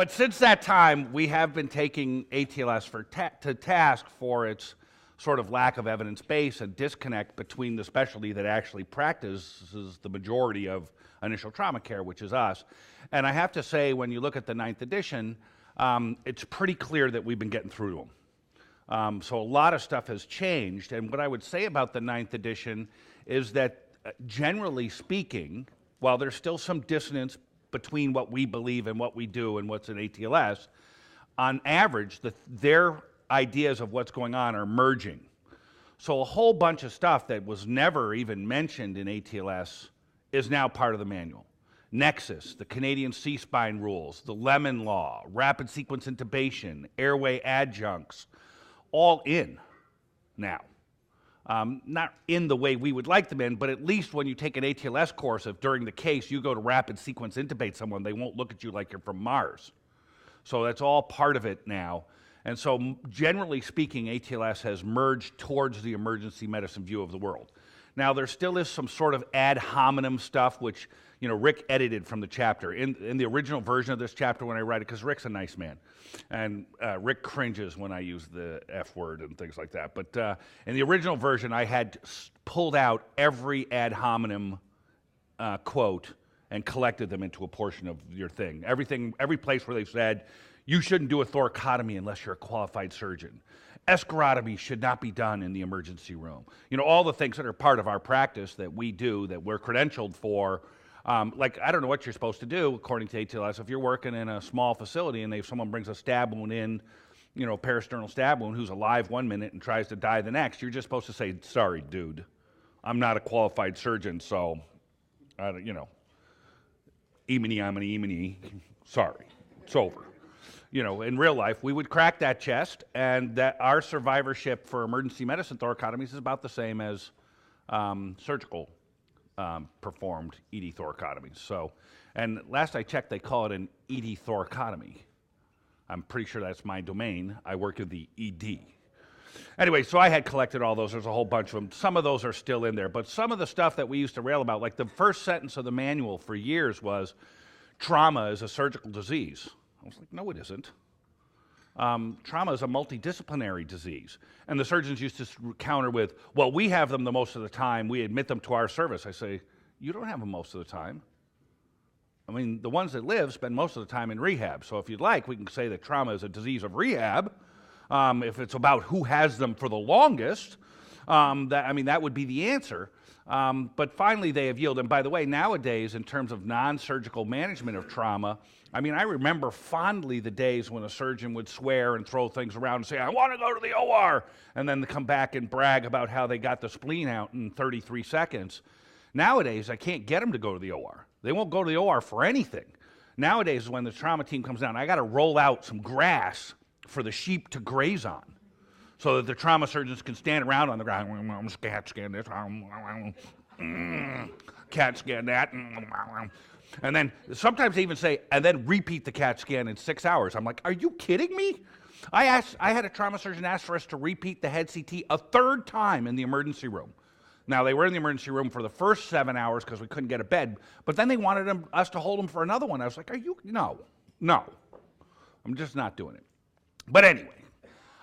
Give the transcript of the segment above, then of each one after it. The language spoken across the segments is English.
But since that time, we have been taking ATLS to task for its sort of lack of evidence base and disconnect between the specialty that actually practices the majority of initial trauma care, which is us. And I have to say, when you look at the 9th edition, it's pretty clear that we've been getting through to them. So a lot of stuff has changed. And what I would say about the 9th edition is that, generally speaking, while there's still some dissonance between what we believe and what we do and what's in ATLS, on average, their ideas of what's going on are merging. So a whole bunch of stuff that was never even mentioned in ATLS is now part of the manual. Nexus, the Canadian C-spine rules, the Lemon Law, rapid sequence intubation, airway adjuncts, all in now. Not in the way we would like them in, but at least when you take an ATLS course, if during the case you go to rapid sequence intubate someone, they won't look at you like you're from Mars. So that's all part of it now. And so generally speaking, ATLS has merged towards the emergency medicine view of the world. Now, there still is some sort of ad hominem stuff, which, you know, Rick edited from the chapter. In the original version of this chapter when I write it, because Rick's a nice man, and Rick cringes when I use the F word and things like that. But in the original version, I had pulled out every ad hominem quote and collected them into a portion of your thing. Every place where they've said, you shouldn't do a thoracotomy unless you're a qualified surgeon. Escharotomy should not be done in the emergency room. You know, all the things that are part of our practice that we do, that we're credentialed for. Like, I don't know what you're supposed to do, according to ATLS. If you're working in a small facility and someone brings a stab wound in, you know, peristernal stab wound, who's alive 1 minute and tries to die the next, you're just supposed to say, sorry, dude, I'm not a qualified surgeon, so, you know, emeny, sorry, it's over. You know, in real life, we would crack that chest, and that our survivorship for emergency medicine thoracotomies is about the same as surgical performed ED thoracotomies. So, and last I checked, they call it an ED thoracotomy. I'm pretty sure that's my domain. I work in the ED. Anyway, so I had collected all those. There's a whole bunch of them. Some of those are still in there, but some of the stuff that we used to rail about, like the first sentence of the manual for years was, trauma is a surgical disease. I was like, no, it isn't. Trauma is a multidisciplinary disease. And the surgeons used to counter with, well, we have them the most of the time. We admit them to our service. I say, you don't have them most of the time. I mean, the ones that live spend most of the time in rehab. So if you'd like, we can say that trauma is a disease of rehab. If it's about who has them for the longest, that would be the answer. But finally, they have yielded. And by the way, nowadays, in terms of non-surgical management of trauma, I mean, I remember fondly the days when a surgeon would swear and throw things around and say, I want to go to the OR, and then come back and brag about how they got the spleen out in 33 seconds. Nowadays, I can't get them to go to the OR. They won't go to the OR for anything. Nowadays, when the trauma team comes down, I got to roll out some grass for the sheep to graze on, so that the trauma surgeons can stand around on the ground, cat scan this, cat scan that, and then sometimes they even say, and then repeat the CAT scan in 6 hours. I'm like, are you kidding me? I had a trauma surgeon ask for us to repeat the head CT a third time in the emergency room. Now, they were in the emergency room for the first 7 hours because we couldn't get a bed, but then they wanted us to hold them for another one. I was like, no, I'm just not doing it. But anyway,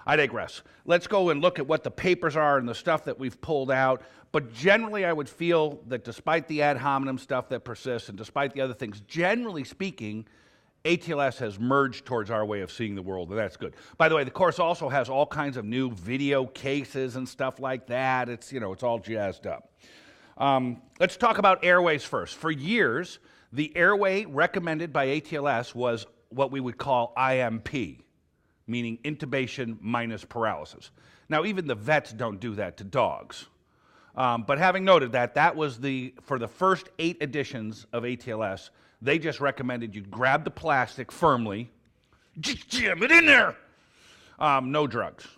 I digress. Let's go and look at what the papers are and the stuff that we've pulled out. But generally, I would feel that despite the ad hominem stuff that persists and despite the other things, generally speaking, ATLS has merged towards our way of seeing the world, and that's good. By the way, the course also has all kinds of new video cases and stuff like that. It's all jazzed up. Let's talk about Airways first. For years, the airway recommended by ATLS was what we would call IMP, meaning intubation minus paralysis. Now, even the vets don't do that to dogs. But having noted that, that was for the first 8 editions of ATLS, they just recommended you grab the plastic firmly, just jam it in there. No drugs.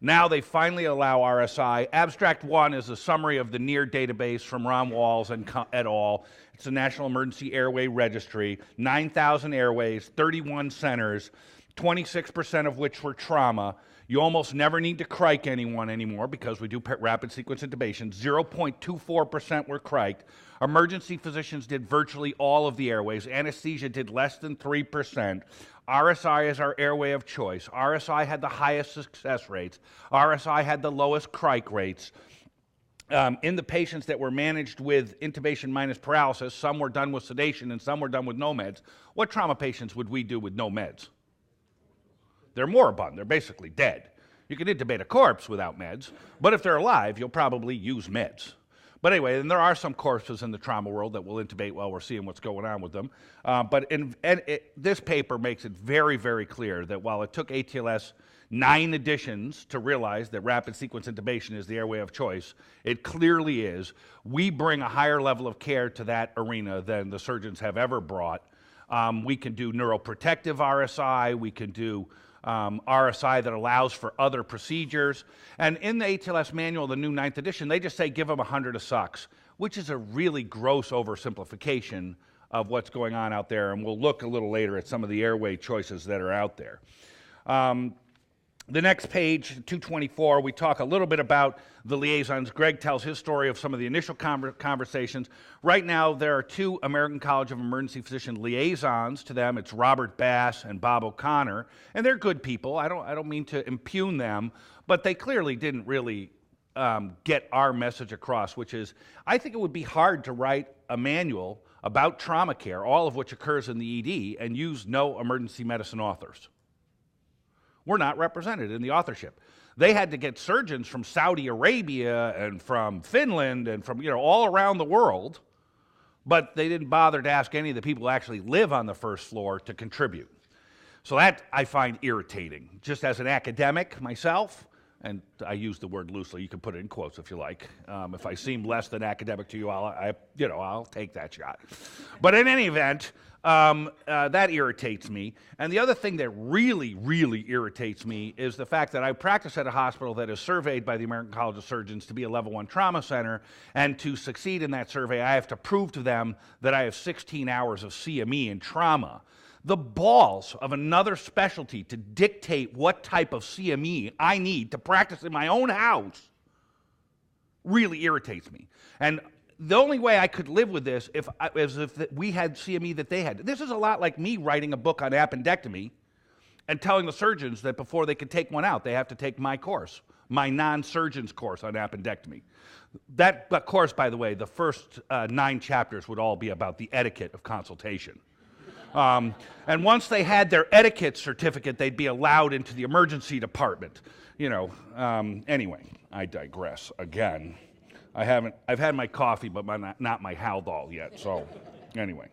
Now they finally allow RSI. Abstract 1 is a summary of the NEAR database from Ron Walls and et al. It's the National Emergency Airway Registry, 9,000 airways, 31 centers, 26% of which were trauma. You almost never need to crike anyone anymore because we do rapid sequence intubation. 0.24% were criked. Emergency physicians did virtually all of the airways. Anesthesia did less than 3%. RSI is our airway of choice. RSI had the highest success rates. RSI had the lowest crike rates. In the patients that were managed with intubation minus paralysis, some were done with sedation and some were done with no meds. What trauma patients would we do with no meds? They're moribund. They're basically dead. You can intubate a corpse without meds, but if they're alive, you'll probably use meds. But anyway, and there are some corpses in the trauma world that will intubate while we're seeing what's going on with them. This paper makes it very, very clear that while it took ATLS 9 editions to realize that rapid sequence intubation is the airway of choice, it clearly is. We bring a higher level of care to that arena than the surgeons have ever brought. We can do neuroprotective RSI, we can do RSI that allows for other procedures. And in the ATLS manual, the new 9th edition, they just say give them 100 a sucks, which is a really gross oversimplification of what's going on out there. And we'll look a little later at some of the airway choices that are out there. The next page, 224, we talk a little bit about the liaisons. Greg tells his story of some of the initial conversations. Right now, there are 2 American College of Emergency Physician liaisons. To them, it's Robert Bass and Bob O'Connor, and they're good people. I don't mean to impugn them, but they clearly didn't really get our message across, which is, I think it would be hard to write a manual about trauma care, all of which occurs in the ED, and use no emergency medicine authors. We're not represented in the authorship. They had to get surgeons from Saudi Arabia and from Finland and from all around the world, but they didn't bother to ask any of the people who actually live on the first floor to contribute. So that I find irritating. Just as an academic myself, and I use the word loosely, you can put it in quotes if you like. If I seem less than academic to you, I'll take that shot. But in any event, that irritates me. And the other thing that really, really irritates me is the fact that I practice at a hospital that is surveyed by the American College of Surgeons to be a level 1 trauma center, and to succeed in that survey, I have to prove to them that I have 16 hours of CME in trauma. The balls of another specialty to dictate what type of CME I need to practice in my own house really irritates me. And the only way I could live with this is if we had CME that they had. This is a lot like me writing a book on appendectomy and telling the surgeons that before they could take one out, they have to take my course, my non-surgeons course on appendectomy. That course, by the way, the first 9 chapters would all be about the etiquette of consultation. And once they had their etiquette certificate, they'd be allowed into the emergency department. Anyway, I digress again. I've had my coffee, but not my Haldol yet, so anyway.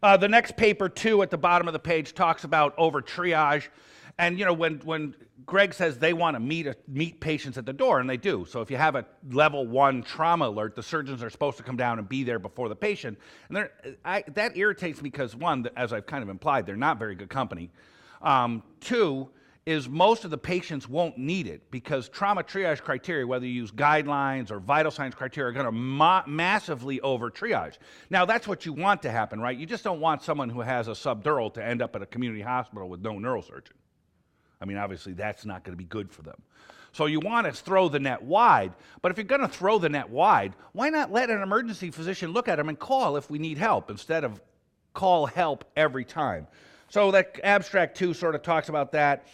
The next paper, too, at the bottom of the page talks about OverTriage. And, when Greg says they want to meet patients at the door, and they do. So if you have a level 1 trauma alert, the surgeons are supposed to come down and be there before the patient. And that irritates me because, 1, as I've kind of implied, they're not very good company. 2, is most of the patients won't need it because trauma triage criteria, whether you use guidelines or vital signs criteria, are going to massively over-triage. Now, that's what you want to happen, right? You just don't want someone who has a subdural to end up at a community hospital with no neurosurgeon. I mean, obviously, that's not going to be good for them. So you want to throw the net wide, but if you're going to throw the net wide, why not let an emergency physician look at them and call if we need help instead of call help every time? So that abstract 2 sort of talks about that.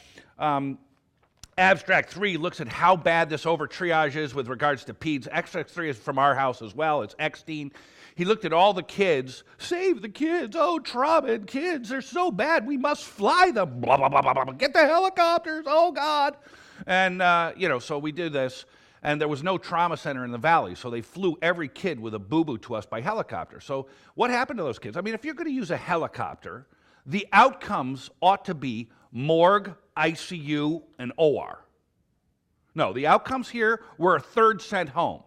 Abstract 3 looks at how bad this over-triage is with regards to peds. Abstract 3 is from our house as well. It's Eckstein. He looked at all the kids. Save the kids. Oh, trauma and kids. They're so bad. We must fly them. Blah, blah, blah, blah, blah. Get the helicopters. Oh, God. And, so we did this. And there was no trauma center in the valley, so they flew every kid with a boo-boo to us by helicopter. So what happened to those kids? I mean, if you're going to use a helicopter, the outcomes ought to be morgue, ICU, and OR. No, the outcomes here were a third sent home.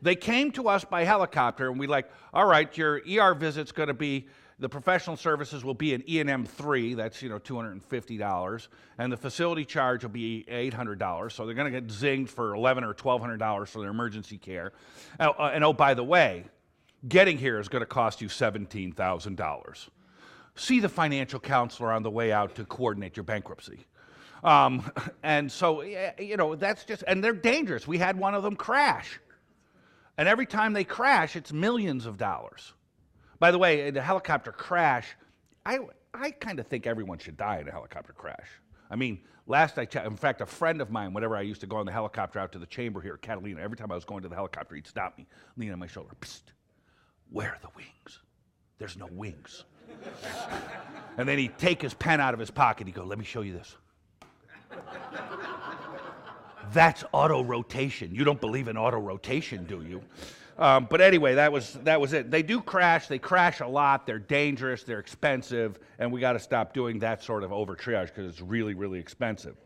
They came to us by helicopter, and we all right, your ER visit's going to be, the professional services will be an E&M 3, that's, $250, and the facility charge will be $800, so they're going to get zinged for $1,100 or $1,200 for their emergency care. And by the way, getting here is going to cost you $17,000. see the financial counselor on the way out to coordinate your bankruptcy. And so, you know, that's just, and they're dangerous. We had one of them crash. And every time they crash, it's millions of dollars. By the way, in a helicopter crash, I kind of think everyone should die in a helicopter crash. I mean, last I checked, in fact, a friend of mine, whenever I used to go on the helicopter out to the chamber here at Catalina, every time I was going to the helicopter, he'd stop me, lean on my shoulder. Psst, where are the wings? There's no wings. And then he'd take his pen out of his pocket. He'd go, let me show you this. That's auto rotation. You don't believe in auto rotation, do you? But anyway, that was it. They do crash. They crash a lot. They're dangerous. They're expensive. And we got to stop doing that sort of OverTriage because it's really, really expensive.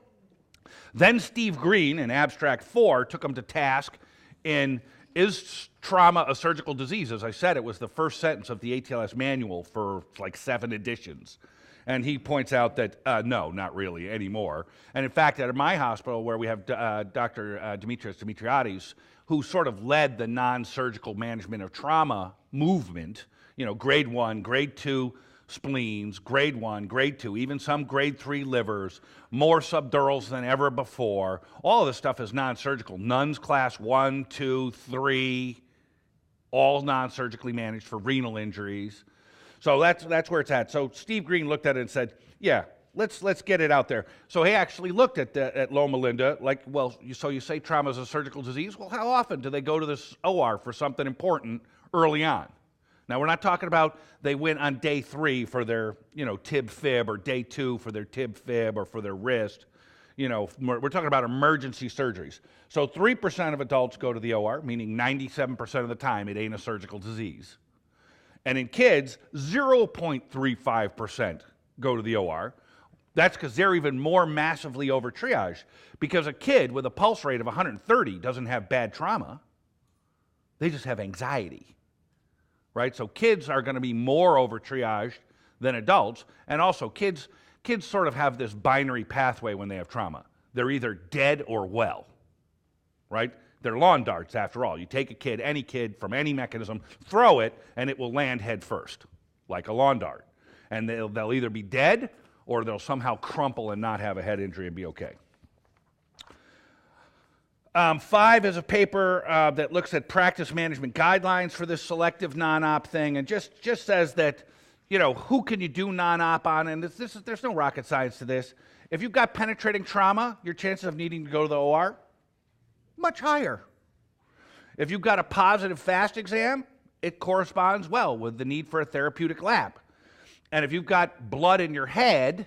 Then Steve Green in Abstract 4 took him to task in Is Trauma a Surgical Disease? As I said, it was the first sentence of the ATLS manual for like 7 editions. And he points out that, no, not really anymore. And in fact, at my hospital, where we have Dr. Demetrios Dimitriades, who sort of led the non-surgical management of trauma movement, you know, grade 1, grade 2 spleens, grade 1, grade 2, even some grade 3 livers, more subdurals than ever before. All of this stuff is non-surgical. Nuns class 1, 2, 3, all non-surgically managed for renal injuries. So that's where it's at. So Steve Green looked at it and said, yeah, let's get it out there. So he actually looked at Loma Linda, like, well, so you say trauma is a surgical disease? Well, how often do they go to this OR for something important early on? Now, we're not talking about they went on day 3 for their, you know, tib fib, or day 2 for their tib fib or for their wrist. You know, we're talking about emergency surgeries. So 3% of adults go to the OR, meaning 97% of the time it ain't a surgical disease. And in kids, 0.35% go to the OR. That's because they're even more massively over-triaged, because a kid with a pulse rate of 130 doesn't have bad trauma. They just have anxiety, right? So kids are going to be more over-triaged than adults. And also, kids sort of have this binary pathway when they have trauma. They're either dead or well, right? They're lawn darts, after all. You take a kid, any kid, from any mechanism, throw it, and it will land head first, like a lawn dart. And they'll either be dead, or they'll somehow crumple and not have a head injury and be okay. 5 is a paper that looks at practice management guidelines for this selective non-op thing, and just says that, you know, who can you do non-op on? And there's no rocket science to this. If you've got penetrating trauma, your chances of needing to go to the OR, much higher. If you've got a positive FAST exam, it corresponds well with the need for a therapeutic lab. And if you've got blood in your head,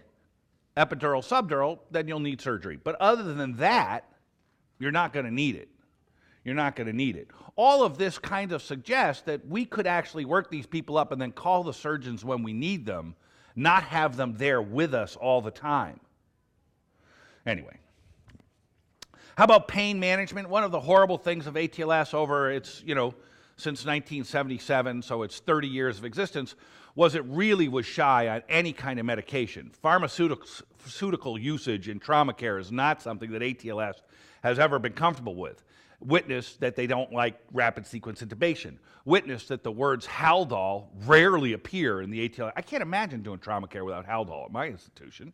epidural, subdural, then you'll need surgery. But other than that, you're not going to need it. You're not going to need it. All of this kind of suggests that we could actually work these people up and then call the surgeons when we need them, not have them there with us all the time. Anyway. How about pain management? One of the horrible things of ATLS over its, you know, since 1977, so it's 30 years of existence, was it really was shy on any kind of medication. Pharmaceutical usage in trauma care is not something that ATLS has ever been comfortable with. Witness that they don't like rapid sequence intubation. Witness that the words Haldol rarely appear in the ATLS. I can't imagine doing trauma care without Haldol at my institution.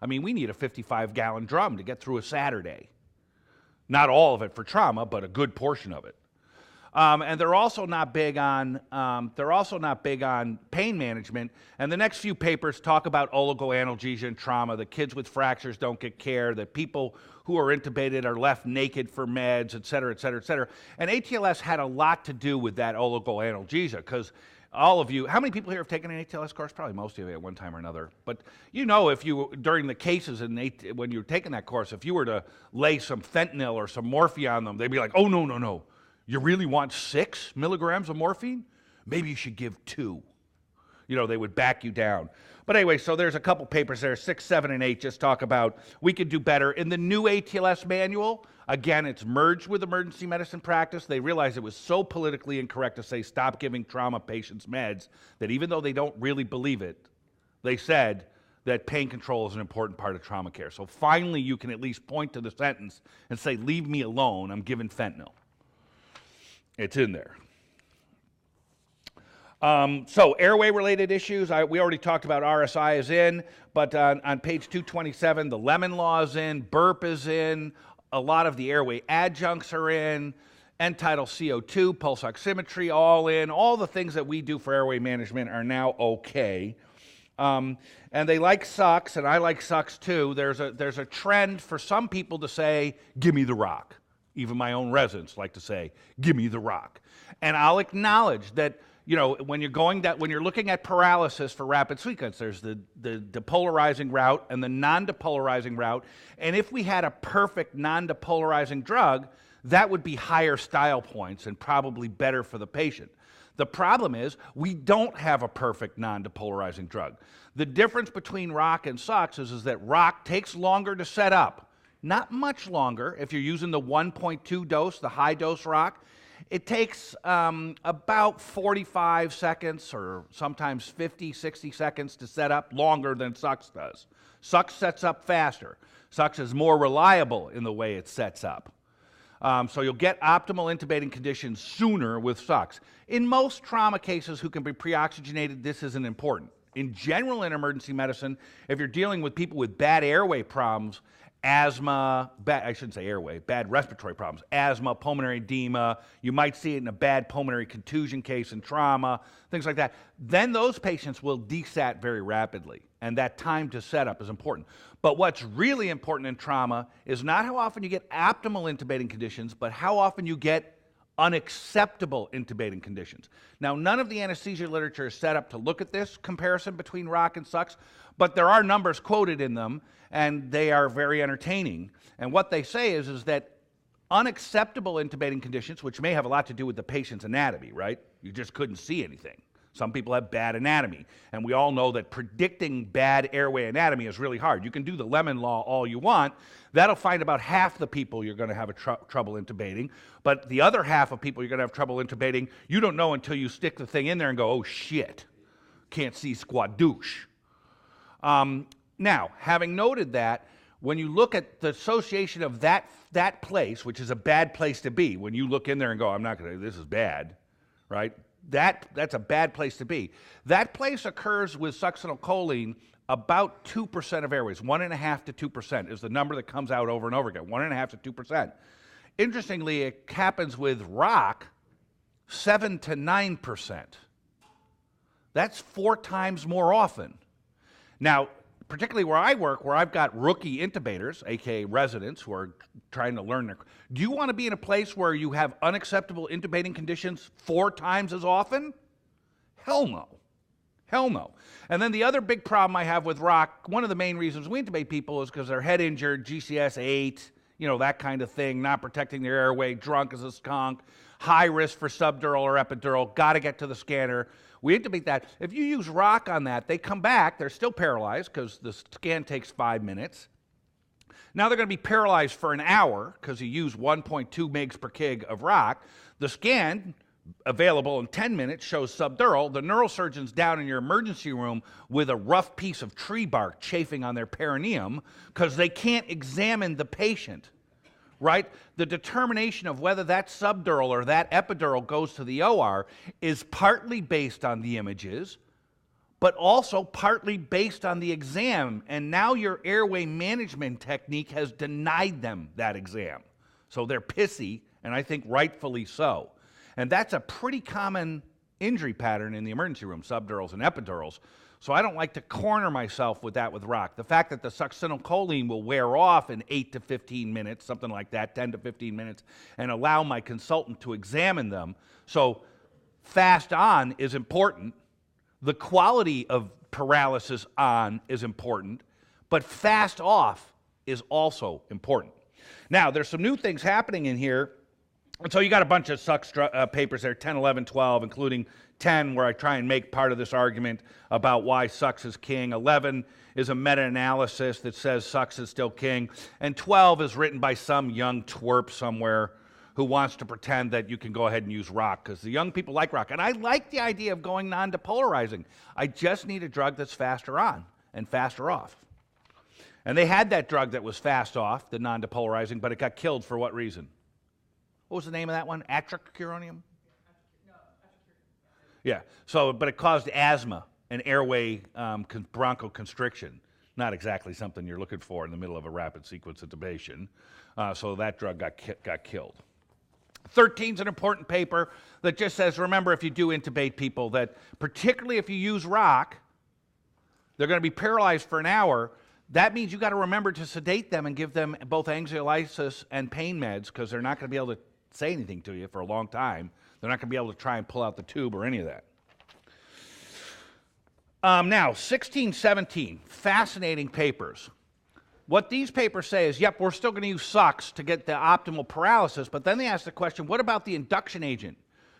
I mean, we need a 55-gallon drum to get through a Saturday. Not all of it for trauma, but a good portion of it. And they're also not big on pain management. And the next few papers talk about oligoanalgesia and trauma. The kids with fractures don't get care. That people who are intubated are left naked for meds, et cetera, et cetera, et cetera. And ATLS had a lot to do with that oligoanalgesia, because all of you, how many people here have taken an ATLS course? Probably most of you at one time or another. But you know, if you, during the cases when you were taking that course, if you were to lay some fentanyl or some morphine on them, they'd be like, oh, no, no, no. You really want 6 milligrams of morphine? Maybe you should give 2. You know, they would back you down. But anyway, so there's a couple papers there, 6, 7, and 8, just talk about we could do better. In the new ATLS manual, again, it's merged with emergency medicine practice. They realized it was so politically incorrect to say stop giving trauma patients meds that even though they don't really believe it, they said that pain control is an important part of trauma care. So finally, you can at least point to the sentence and say, leave me alone, I'm giving fentanyl. It's in there. So airway-related issues, we already talked about RSI is in, but on page 227, the Lemon Law is in, burp is in, a lot of the airway adjuncts are in, end-tidal CO2, pulse oximetry, all in. All the things that we do for airway management are now okay. And they like sucks, and I like sucks too. There's a trend for some people to say, give me the rock. Even my own residents like to say, give me the rock. And I'll acknowledge that, you know, when you're looking at paralysis for rapid sequence, there's the depolarizing route and the non-depolarizing route. And if we had a perfect non-depolarizing drug, that would be higher style points and probably better for the patient. The problem is we don't have a perfect non-depolarizing drug. The difference between rock and sucks is that rock takes longer to set up. Not much longer if you're using the 1.2 dose, the high dose rock. It takes about 45 seconds or sometimes 50, 60 seconds to set up, longer than sucks does. Sucks sets up faster. Sucks is more reliable in the way it sets up. So you'll get optimal intubating conditions sooner with sucks. In most trauma cases who can be pre-oxygenated, this isn't important. In general, in emergency medicine, if you're dealing with people with bad airway problems, asthma, I shouldn't say airway, bad respiratory problems, asthma, pulmonary edema, you might see it in a bad pulmonary contusion case in trauma, things like that, then those patients will desat very rapidly, and that time to set up is important. But what's really important in trauma is not how often you get optimal intubating conditions, but how often you get unacceptable intubating conditions. Now, none of the anesthesia literature is set up to look at this comparison between rock and sucks, but there are numbers quoted in them, and they are very entertaining. And what they say is that unacceptable intubating conditions, which may have a lot to do with the patient's anatomy, right? You just couldn't see anything. Some people have bad anatomy, and we all know that predicting bad airway anatomy is really hard. You can do the Lemon Law all you want. That'll find about half the people you're going to have trouble intubating, but the other half of people you're going to have trouble intubating, you don't know until you stick the thing in there and go, oh shit, can't see squat douche. Now, having noted that, when you look at the association of that place, which is a bad place to be, when you look in there and go, I'm not going to, this is bad, right? That's a bad place to be. That place occurs with succinylcholine about 2% of airways. 1.5% to 2% is the number that comes out over and over again. 1.5% to 2%. Interestingly, it happens with rock 7 to 9%. That's 4 times more often. Now, particularly where I work, where I've got rookie intubators, aka residents who are trying to learn their... Do you want to be in a place where you have unacceptable intubating conditions 4 times as often? Hell no. Hell no. And then the other big problem I have with rock, one of the main reasons we intubate people is because they're head injured, GCS 8, you know, that kind of thing, not protecting their airway, drunk as a skunk, high risk for subdural or epidural, got to get to the scanner. We intubate that. If you use rock on that, they come back, they're still paralyzed because the scan takes 5 minutes. Now they're going to be paralyzed for an hour because you use 1.2 megs per kg of rock. The scan, available in 10 minutes, shows subdural. The neurosurgeon's down in your emergency room with a rough piece of tree bark chafing on their perineum because they can't examine the patient, right? The determination of whether that subdural or that epidural goes to the OR is partly based on the images, but also partly based on the exam. And now your airway management technique has denied them that exam. So they're pissy, and I think rightfully so. And that's a pretty common injury pattern in the emergency room, subdurals and epidurals. So I don't like to corner myself with that with rock. The fact that the succinylcholine will wear off in 8 to 15 minutes, something like that, 10 to 15 minutes, and allow my consultant to examine them. So fast on is important. The quality of paralysis on is important, but fast off is also important. Now, there's some new things happening in here. And so you got a bunch of sucks papers there, 10, 11, 12, including 10, where I try and make part of this argument about why sucks is king. 11 is a meta-analysis that says sucks is still king. And 12 is written by some young twerp somewhere who wants to pretend that you can go ahead and use rock, because the young people like rock. And I like the idea of going non-depolarizing. I just need a drug that's faster on and faster off. And they had that drug that was fast off, the non-depolarizing, but it got killed for what reason? What was the name of that one? Atracuronium? Yeah. So, but it caused asthma and airway bronchoconstriction. Not exactly something you're looking for in the middle of a rapid sequence intubation. So that drug got killed. 13 is an important paper that just says, remember, if you do intubate people, that particularly if you use rock, they're going to be paralyzed for an hour. That means you got to remember to sedate them and give them both anxiolysis and pain meds, because they're not going to be able to say anything to you for a long time. They're not going to be able to try and pull out the tube or any of that. Now, 16, 17, fascinating papers. What these papers say is, yep, we're still going to use sucks to get the optimal paralysis, but then they ask the question, what about the induction agent?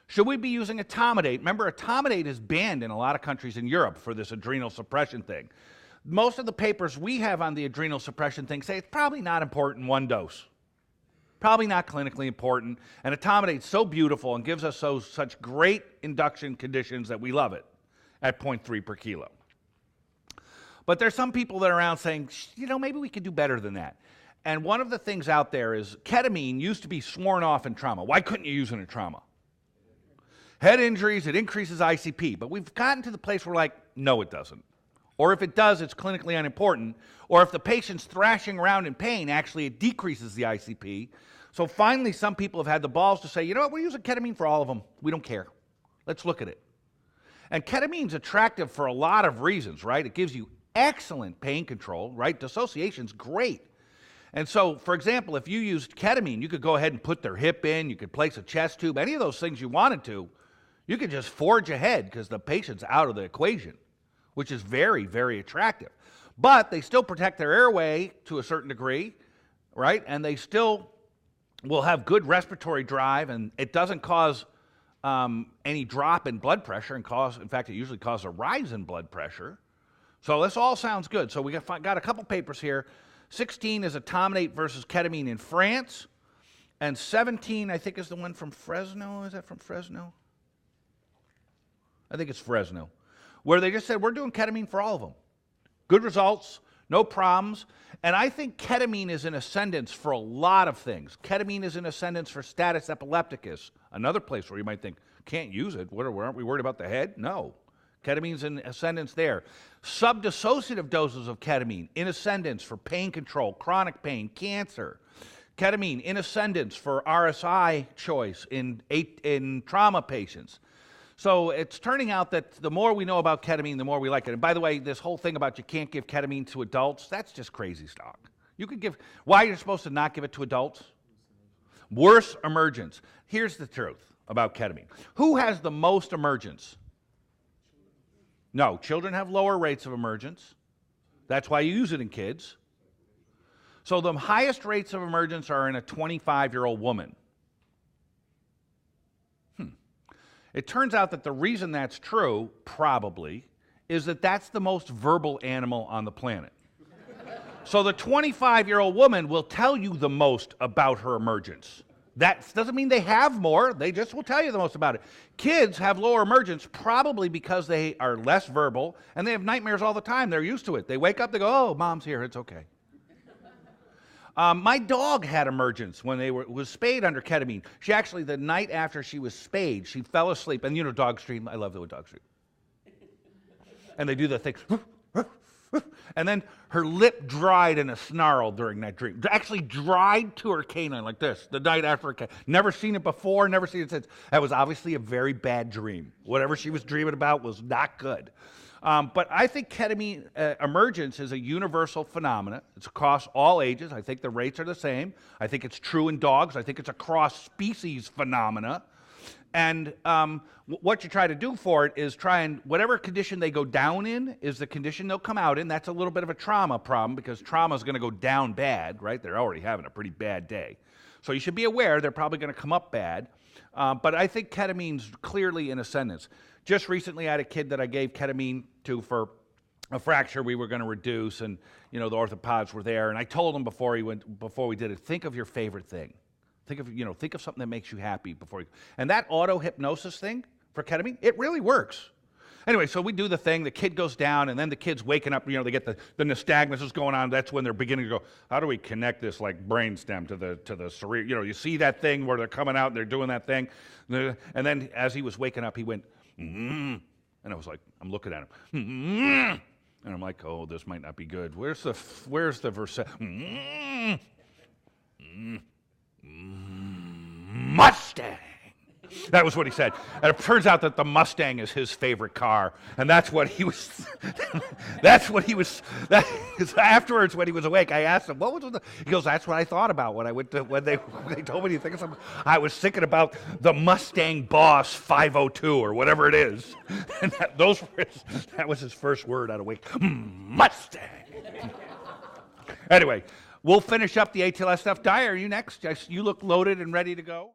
Should we be using etomidate? Remember, etomidate is banned in a lot of countries in Europe for this adrenal suppression thing. Most of the papers we have on the adrenal suppression thing say it's probably not important, one dose. Probably not clinically important, and etomidate's so beautiful and gives us such great induction conditions that we love it at 0.3 per kilo. But there's some people that are around saying, you know, maybe we could do better than that. And one of the things out there is ketamine used to be sworn off in trauma. Why couldn't you use it in trauma? Head injuries, it increases ICP. But we've gotten to the place where, like, no, it doesn't. Or if it does, it's clinically unimportant. Or if the patient's thrashing around in pain, actually it decreases the ICP. So finally, some people have had the balls to say, you know what, we're using ketamine for all of them. We don't care. Let's look at it. And ketamine's attractive for a lot of reasons, right? It gives you excellent pain control, right? Dissociation's great. And so, for example, if you used ketamine, you could go ahead and put their hip in, you could place a chest tube, any of those things you wanted to, you could just forge ahead because the patient's out of the equation, which is very, very attractive. But they still protect their airway to a certain degree, right? And they still will have good respiratory drive, and it doesn't cause any drop in blood pressure, and in fact, it usually causes a rise in blood pressure. So this all sounds good. So we got a couple papers here. 16 is etomidate versus ketamine in France. And 17, I think, is the one from Fresno. Is that from Fresno? I think it's Fresno. Where they just said, we're doing ketamine for all of them. Good results, no problems. And I think ketamine is in ascendance for a lot of things. Ketamine is in ascendance for status epilepticus. Another place where you might think, can't use it. Aren't we worried about the head? No. Ketamine's in ascendance there. Subdissociative doses of ketamine in ascendance for pain control, chronic pain, cancer. Ketamine in ascendance for RSI choice in trauma patients. So it's turning out that the more we know about ketamine, the more we like it. And by the way, this whole thing about you can't give ketamine to adults, that's just crazy talk. You could give, why you're supposed to not give it to adults? Worse emergence. Here's the truth about ketamine. Who has the most emergence? No, children have lower rates of emergence. That's why you use it in kids. So the highest rates of emergence are in a 25-year-old woman. It turns out that the reason that's true, probably, is that that's the most verbal animal on the planet. So the 25-year-old woman will tell you the most about her emergence. That doesn't mean they have more, they just will tell you the most about it. Kids have lower emergence probably because they are less verbal and they have nightmares all the time. They're used to it. They wake up, they go, oh, mom's here, it's okay. My dog had emergence when was spayed under ketamine. She actually, the night after she was spayed, she fell asleep. And you know, dogs scream. I love the way dogs scream. And they do the thing. And then her lip dried in a snarl during that dream. Actually dried to her canine like this the night after her canine. Never seen it before, never seen it since. That was obviously a very bad dream. Whatever she was dreaming about was not good. But I think ketamine emergence is a universal phenomenon. It's across all ages. I think the rates are the same. I think it's true in dogs. I think it's a cross-species phenomena. And what you try to do for it is try and, whatever condition they go down in is the condition they'll come out in. That's a little bit of a trauma problem because trauma is going to go down bad, right? They're already having a pretty bad day. So you should be aware they're probably going to come up bad. But I think ketamine's clearly in ascendance. Just recently, I had a kid that I gave ketamine to for a fracture we were going to reduce, and you know the orthopods were there. And I told him before we did it, think of your favorite thing. Think of something that makes you happy before you. And that auto hypnosis thing for ketamine, it really works. Anyway, so we do the thing. The kid goes down, and then the kid's waking up. You know, they get the nystagmus is going on. That's when they're beginning to go, how do we connect this like brainstem to the cerebral? You know, you see that thing where they're coming out and they're doing that thing, and then as he was waking up, he went, And I was like, I'm looking at him. And I'm like, oh, this might not be good. Where's the verse? Mustang. That was what he said. And it turns out that the Mustang is his favorite car. And that's what he was, afterwards when he was awake, I asked him, what was the, he goes, that's what I thought about when I went to, when they told me to think of something. I was thinking about the Mustang Boss 502 or whatever it is. And that was his first word out of wake. Mustang. Anyway, we'll finish up the ATLS stuff. Dyer, are you next? You look loaded and ready to go.